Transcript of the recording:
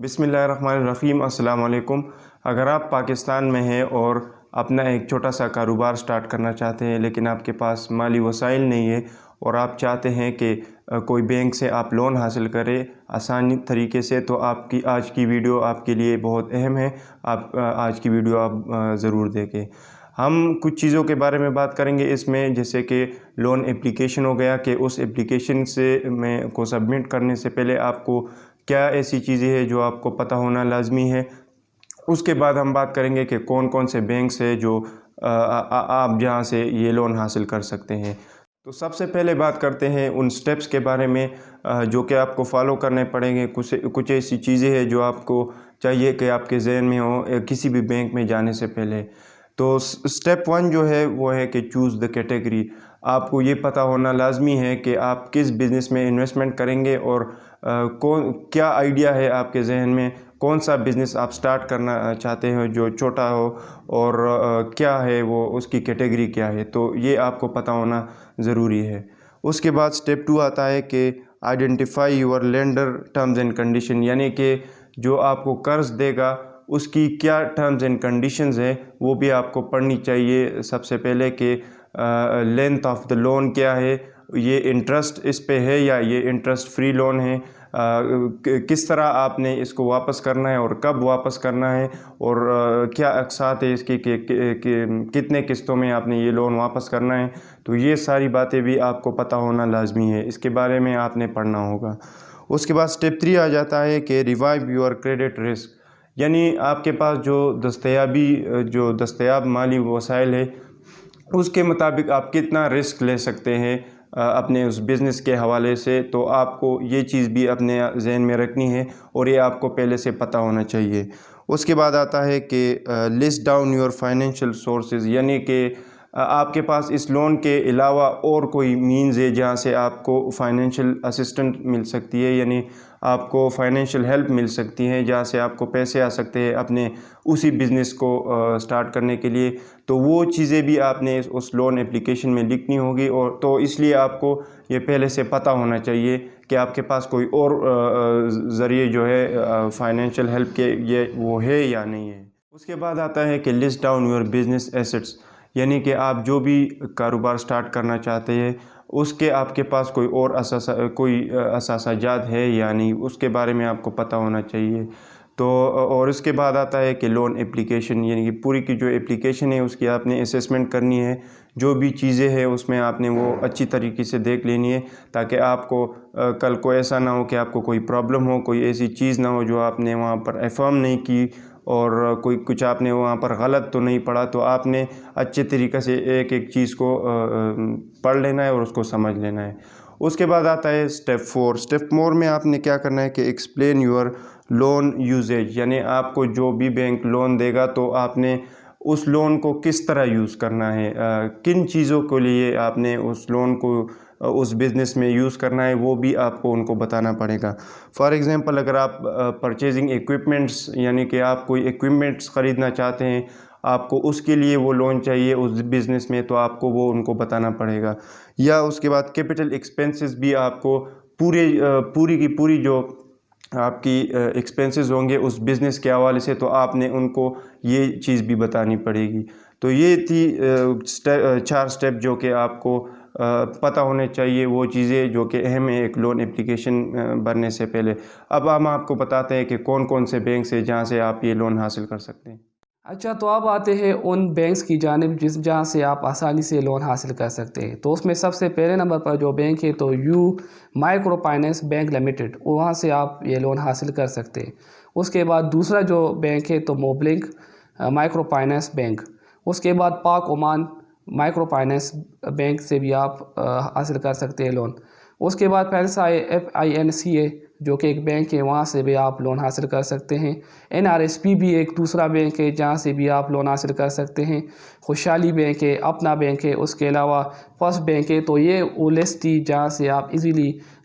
بسم اللہ الرحمن الرحیم۔ السلام علیکم۔ اگر آپ پاکستان میں ہیں اور اپنا ایک چھوٹا سا کاروبار سٹارٹ کرنا چاہتے ہیں لیکن آپ کے پاس مالی وسائل نہیں ہے اور آپ چاہتے ہیں کہ کوئی بینک سے آپ لون حاصل کریں آسانی طریقے سے، تو آپ کی آج کی ویڈیو آپ کے لیے بہت اہم ہے۔ آج کی ویڈیو آپ ضرور دیکھیں۔ ہم کچھ چیزوں کے بارے میں بات کریں گے اس میں، جیسے کہ لون اپلیکیشن ہو گیا کہ اس اپلیکیشن کو سبمٹ کرنے سے پہلے آپ کو کیا ایسی چیزیں ہیں جو آپ کو پتہ ہونا لازمی ہے۔ اس کے بعد ہم بات کریں گے کہ کون کون سے بینکس ہیں جو آپ جہاں سے یہ لون حاصل کر سکتے ہیں۔ تو سب سے پہلے بات کرتے ہیں ان سٹیپس کے بارے میں جو کہ آپ کو فالو کرنے پڑیں گے۔ کچھ ایسی چیزیں ہیں جو آپ کو چاہیے کہ آپ کے ذہن میں ہوں کسی بھی بینک میں جانے سے پہلے۔ تو سٹیپ 1 جو ہے وہ ہے کہ چوز دا کیٹیگری۔ آپ کو یہ پتہ ہونا لازمی ہے کہ آپ کس بزنس میں انویسٹمنٹ کریں گے اور کیا آئیڈیا ہے آپ کے ذہن میں، کون سا بزنس آپ سٹارٹ کرنا چاہتے ہیں جو چھوٹا ہو، اور کیا ہے وہ اس کی کیٹیگری کیا ہے، تو یہ آپ کو پتہ ہونا ضروری ہے۔ اس کے بعد سٹیپ 2 آتا ہے کہ identify your lander terms and condition, یعنی کہ جو آپ کو قرض دے گا اس کی کیا ٹرمز اینڈ کنڈیشنز ہیں وہ بھی آپ کو پڑھنی چاہیے سب سے پہلے، کہ لینتھ آف دا لون کیا ہے، یہ انٹرسٹ اس پہ ہے یا یہ انٹرسٹ فری لون ہے، کس طرح آپ نے اس کو واپس کرنا ہے اور کب واپس کرنا ہے، اور کیا اقساط ہے اس کی کہ کتنے قسطوں میں آپ نے یہ لون واپس کرنا ہے۔ تو یہ ساری باتیں بھی آپ کو پتہ ہونا لازمی ہے، اس کے بارے میں آپ نے پڑھنا ہوگا۔ اس کے بعد سٹیپ 3 آ جاتا ہے کہ ریوائیو یور کریڈٹ رسک، یعنی آپ کے پاس جو دستیاب مالی وسائل ہے اس کے مطابق آپ کتنا رسک لے سکتے ہیں اپنے اس بزنس کے حوالے سے۔ تو آپ کو یہ چیز بھی اپنے ذہن میں رکھنی ہے اور یہ آپ کو پہلے سے پتہ ہونا چاہیے۔ اس کے بعد آتا ہے کہ list down your financial sources, یعنی کہ آپ کے پاس اس لون کے علاوہ اور کوئی مینز ہے جہاں سے آپ کو فائنینشیل اسسٹنٹ مل سکتی ہے، یعنی آپ کو فائنینشیل ہیلپ مل سکتی ہے جہاں سے آپ کو پیسے آ سکتے ہیں اپنے اسی بزنس کو سٹارٹ کرنے کے لیے۔ تو وہ چیزیں بھی آپ نے اس لون اپلیکیشن میں لکھنی ہوگی، اور تو اس لیے آپ کو یہ پہلے سے پتہ ہونا چاہیے کہ آپ کے پاس کوئی اور ذریعے جو ہے فائنینشیل ہیلپ کے وہ ہے یا نہیں ہے۔ اس کے بعد آتا ہے کہ list down your business assets, یعنی کہ آپ جو بھی کاروبار سٹارٹ کرنا چاہتے ہیں اس کے آپ کے پاس کوئی اثاثہ جات ہے یا نہیں، اس کے بارے میں آپ کو پتہ ہونا چاہیے۔ تو اور اس کے بعد آتا ہے کہ لون اپلیکیشن، یعنی کہ پوری کی جو اپلیکیشن ہے اس کی آپ نے اسیسمنٹ کرنی ہے، جو بھی چیزیں ہیں اس میں آپ نے وہ اچھی طریقے سے دیکھ لینی ہے تاکہ آپ کو کل کو ایسا نہ ہو کہ آپ کو کوئی پرابلم ہو، کوئی ایسی چیز نہ ہو جو آپ نے وہاں پر افرم نہیں کی اور کچھ آپ نے وہاں پر غلط تو نہیں پڑھا۔ تو آپ نے اچھے طریقے سے ایک ایک چیز کو پڑھ لینا ہے اور اس کو سمجھ لینا ہے۔ اس کے بعد آتا ہے سٹیپ 4۔ سٹیپ 4 میں آپ نے کیا کرنا ہے کہ ایکسپلین یور لون یوزیج، یعنی آپ کو جو بھی بینک لون دے گا تو آپ نے اس لون کو کس طرح یوز کرنا ہے، کن چیزوں کے لیے آپ نے اس لون کو اس بزنس میں یوز کرنا ہے، وہ بھی آپ کو ان کو بتانا پڑے گا۔ فار ایگزامپل اگر آپ پرچیزنگ ایکوپمنٹس، یعنی کہ آپ کوئی ایکوپمنٹس خریدنا چاہتے ہیں، آپ کو اس کے لیے وہ لون چاہیے اس بزنس میں، تو آپ کو وہ ان کو بتانا پڑے گا۔ یا اس کے بعد کیپٹل ایکسپنسز بھی آپ کو پوری کی پوری جو آپ کی ایکسپنسز ہوں گے اس بزنس کے حوالے سے، تو آپ نے ان کو یہ چیز بھی بتانی پڑے گی۔ تو یہ تھی 4 سٹیپ جو کہ آپ کو پتہ ہونے چاہیے، وہ چیزیں جو کہ اہم ہیں ایک لون اپلیکیشن بھرنے سے پہلے۔ اب ہم آپ کو بتاتے ہیں کہ کون کون سے بینکس ہیں جہاں سے آپ یہ لون حاصل کر سکتے ہیں۔ اچھا، تو اب آتے ہیں ان بینکس کی جانب جہاں سے آپ آسانی سے لون حاصل کر سکتے ہیں۔ تو اس میں سب سے پہلے نمبر پر جو بینک ہے تو you micro finance bank limited, وہاں سے آپ یہ لون حاصل کر سکتے ہیں۔ اس کے بعد دوسرا جو بینک ہے تو موبلنک مائکرو فائنینس بینک۔ اس کے بعد پاک عمان مائکرو فائنینس بینک سے بھی آپ حاصل کر سکتے ہیں لون۔ اس کے بعد FINCA جو کہ ایک بینک ہے، وہاں سے بھی آپ لون حاصل کر سکتے ہیں۔ NRSP بھی ایک دوسرا بینک ہے جہاں سے بھی آپ لون حاصل کر سکتے ہیں۔ خوشحالی بینک ہے، اپنا بینک ہے، اس کے علاوہ فرسٹ بینک ہے۔ تو یہ وہ لسٹ تھی جہاں سے آپ ایزیلی